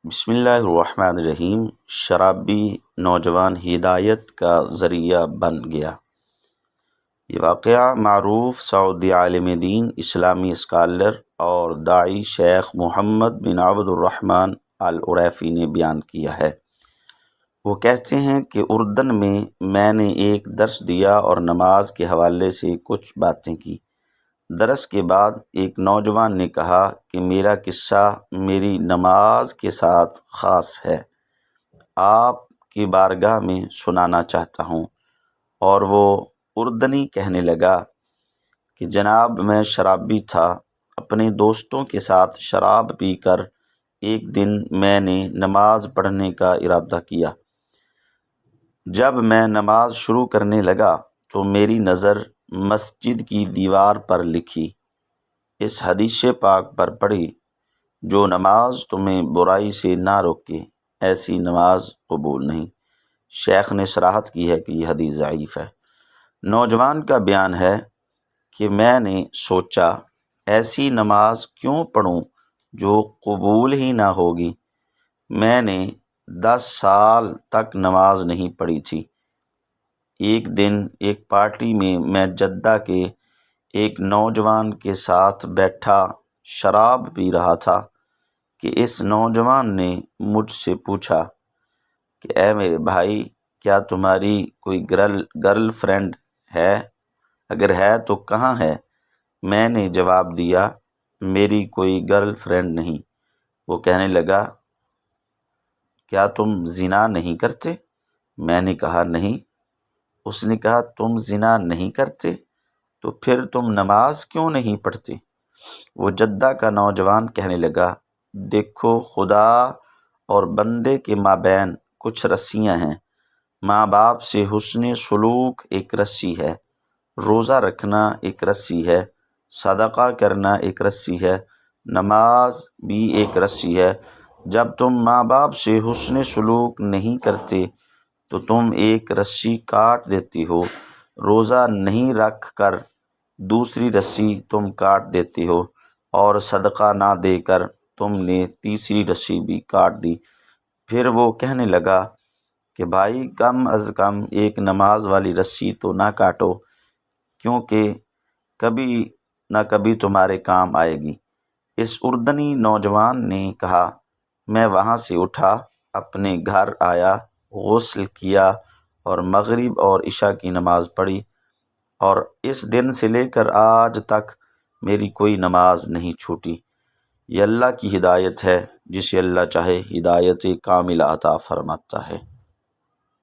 بسم اللہ الرحمن الرحیم۔ شرابی نوجوان ہدایت کا ذریعہ بن گیا۔ یہ واقعہ معروف سعودی عالم دین، اسلامی اسکالر اور داعی شیخ محمد بن عبد الرحمن العریفی نے بیان کیا ہے۔ وہ کہتے ہیں کہ اردن میں نے ایک درس دیا اور نماز کے حوالے سے کچھ باتیں کی۔ درس کے بعد ایک نوجوان نے کہا کہ میرا قصہ میری نماز کے ساتھ خاص ہے، آپ کی بارگاہ میں سنانا چاہتا ہوں۔ اور وہ اردنی کہنے لگا کہ جناب، میں شرابی تھا، اپنے دوستوں کے ساتھ شراب پی کر ایک دن میں نے نماز پڑھنے کا ارادہ کیا۔ جب میں نماز شروع کرنے لگا تو میری نظر مسجد کی دیوار پر لکھی اس حدیث پاک پر پڑی، جو نماز تمہیں برائی سے نہ روکے ایسی نماز قبول نہیں۔ شیخ نے صراحت کی ہے کہ یہ حدیث ضعیف ہے۔ نوجوان کا بیان ہے کہ میں نے سوچا ایسی نماز کیوں پڑھوں جو قبول ہی نہ ہوگی۔ میں نے 10 سال تک نماز نہیں پڑھی تھی۔ ایک دن ایک پارٹی میں جدہ کے ایک نوجوان کے ساتھ بیٹھا شراب پی رہا تھا کہ اس نوجوان نے مجھ سے پوچھا کہ اے میرے بھائی، کیا تمہاری کوئی گرل فرینڈ ہے؟ اگر ہے تو کہاں ہے؟ میں نے جواب دیا، میری کوئی گرل فرینڈ نہیں۔ وہ کہنے لگا، کیا تم زنا نہیں کرتے؟ میں نے کہا نہیں۔ اس نے کہا، تم زنا نہیں کرتے تو پھر تم نماز کیوں نہیں پڑھتے؟ وہ جدہ کا نوجوان کہنے لگا، دیکھو، خدا اور بندے کے مابین کچھ رسیاں ہیں۔ ماں باپ سے حسن سلوک ایک رسی ہے، روزہ رکھنا ایک رسی ہے، صدقہ کرنا ایک رسی ہے، نماز بھی ایک رسی ہے۔ جب تم ماں باپ سے حسن سلوک نہیں کرتے تو تم ایک رسی کاٹ دیتی ہو، روزہ نہیں رکھ کر دوسری رسی تم کاٹ دیتے ہو، اور صدقہ نہ دے کر تم نے تیسری رسی بھی کاٹ دی۔ پھر وہ کہنے لگا کہ بھائی، کم از کم ایک نماز والی رسی تو نہ کاٹو، کیونکہ کبھی نہ کبھی تمہارے کام آئے گی۔ اس اردنی نوجوان نے کہا، میں وہاں سے اٹھا، اپنے گھر آیا، غسل کیا اور مغرب اور عشاء کی نماز پڑھی، اور اس دن سے لے کر آج تک میری کوئی نماز نہیں چھوٹی۔ یہ اللہ کی ہدایت ہے، جسے اللہ چاہے ہدایت کاملہ عطا فرماتا ہے۔